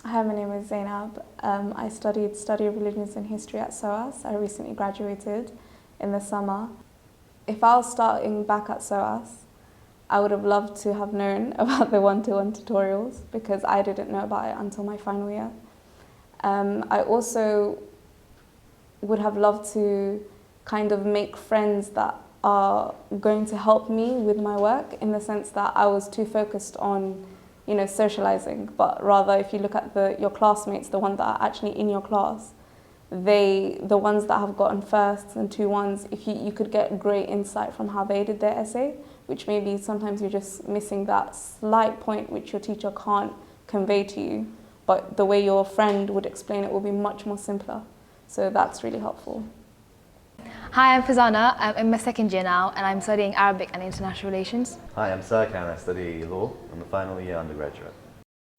Hi, my name is Zainab. I studied Study of Religions and History at SOAS. I recently graduated in the summer. If I was starting back at SOAS, I would have loved to have known about the one-to-one tutorials because I didn't know about it until my final year. I also would have loved to kind of make friends that are going to help me with my work, in the sense that I was too focused on, socializing. But rather, if you look at your classmates, the ones that are actually in your class, the ones that have gotten firsts and 2-1s, if you could get great insight from how they did their essay, which maybe sometimes you're just missing that slight point which your teacher can't convey to you, but the way your friend would explain it will be much more simpler. So that's really helpful. Hi, I'm Fazana. I'm in my second year now and I'm studying Arabic and International Relations. Hi, I'm Serkan. I study law. I'm a final year undergraduate.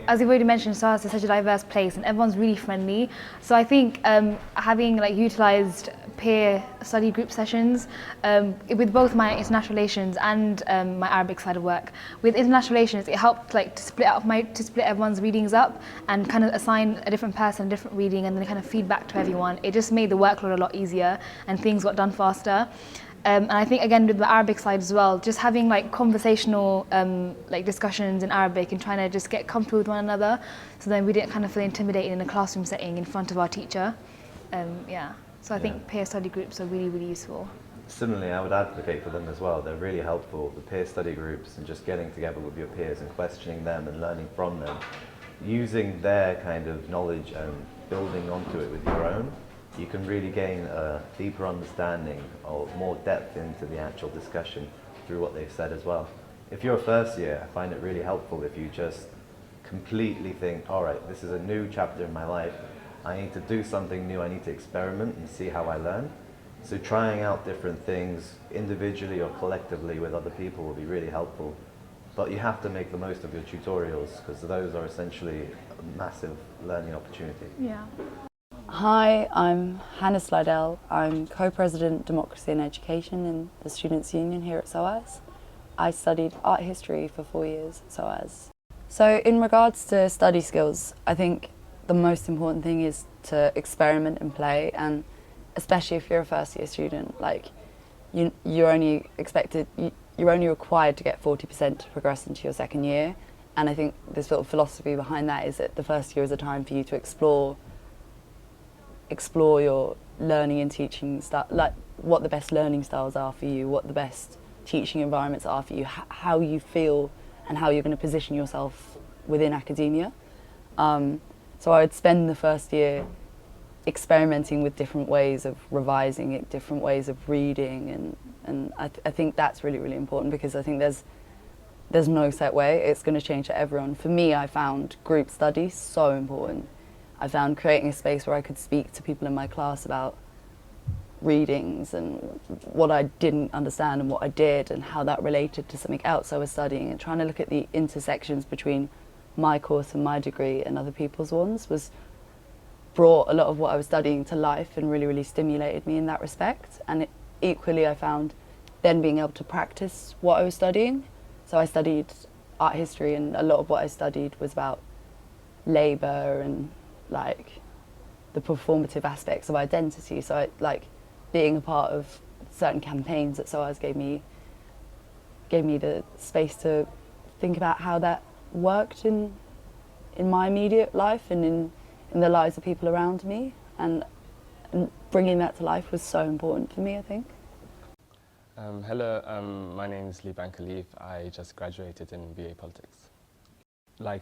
As you've already mentioned, SOAS is such a diverse place and everyone's really friendly. So I think having utilised peer study group sessions with both my international relations and my Arabic side of work. With international relations, it helped to split everyone's readings up and kind of assign a different person a different reading and then kind of feedback to everyone. It just made the workload a lot easier and things got done faster. And I think, again, with the Arabic side as well, just having conversational discussions in Arabic and trying to just get comfortable with one another, so then we didn't kind of feel intimidated in a classroom setting in front of our teacher. So I think peer study groups are really, really useful. Similarly, I would advocate for them as well. They're really helpful, the peer study groups, and just getting together with your peers and questioning them and learning from them, using their kind of knowledge and building onto it with your own. You can really gain a deeper understanding or more depth into the actual discussion through what they've said as well. If you're a first year, I find it really helpful if you just completely think, all right, this is a new chapter in my life. I need to do something new. I need to experiment and see how I learn. So trying out different things individually or collectively with other people will be really helpful. But you have to make the most of your tutorials because those are essentially a massive learning opportunity. Yeah. Hi, I'm Hannah Slidell. I'm co-president Democracy and Education in the Students' Union here at SOAS. I studied art history for 4 years at SOAS. So in regards to study skills, I think the most important thing is to experiment and play, and especially if you're a first year student, you're only required to get 40% to progress into your second year. And I think the sort of philosophy behind that is that the first year is a time for you to explore your learning and teaching style, what the best learning styles are for you, what the best teaching environments are for you, how you feel and how you're going to position yourself within academia. So I would spend the first year experimenting with different ways of revising it, different ways of reading, and I think that's really, really important because I think there's no set way. It's going to change for everyone. For me, I found group study so important. I found creating a space where I could speak to people in my class about readings and what I didn't understand and what I did and how that related to something else I was studying, and trying to look at the intersections between my course and my degree and other people's ones brought a lot of what I was studying to life and really, really stimulated me in that respect. And equally I found then being able to practice what I was studying. So I studied art history, and a lot of what I studied was about labour and the performative aspects of identity. So being a part of certain campaigns at SOAS gave me the space to think about how that worked in my immediate life and in the lives of people around me, and bringing that to life was so important for me, I think. Hello, my name is Liban Khalif. I just graduated in BA Politics.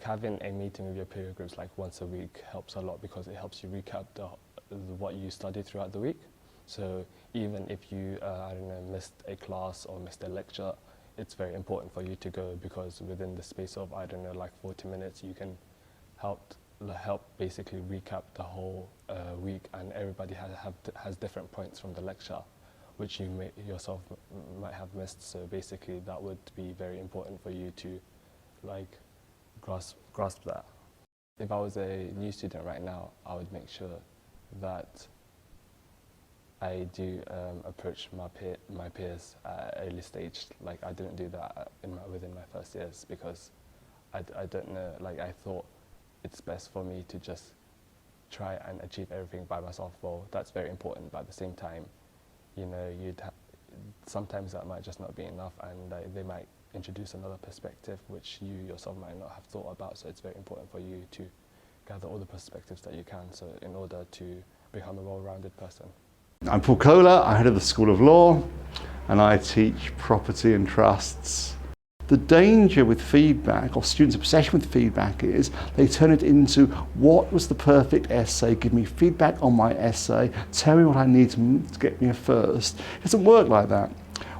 Having a meeting with your peer groups once a week helps a lot because it helps you recap what you studied throughout the week. So even if you, missed a class or missed a lecture, it's very important for you to go, because within the space of, 40 minutes, you can help basically recap the whole week, and everybody has different points from the lecture, which you yourself might have missed. So basically that would be very important for you to grasp that. If I was a new student right now, I would make sure that I do approach my peers at an early stage. I didn't do that within my first years because I don't know. I thought it's best for me to just try and achieve everything by myself. Well, that's very important, but at the same time, you know, sometimes that might just not be enough, and they might introduce another perspective which you yourself might not have thought about. So it's very important for you to gather all the perspectives that you can, so in order to become a well-rounded person. I'm Paul Kohler, I'm head of the School of Law, and I teach property and trusts. The danger with feedback, or students' obsession with feedback, is they turn it into, what was the perfect essay? Give me feedback on my essay, tell me what I need to get me a first. It doesn't work like that.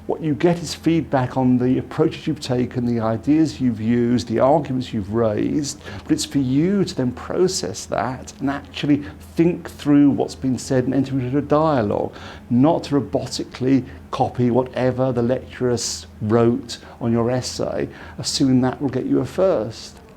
What you get is feedback on the approaches you've taken, the ideas you've used, the arguments you've raised, but it's for you to then process that and actually think through what's been said and enter into a dialogue, not to robotically copy whatever the lecturer wrote on your essay, assuming that will get you a first.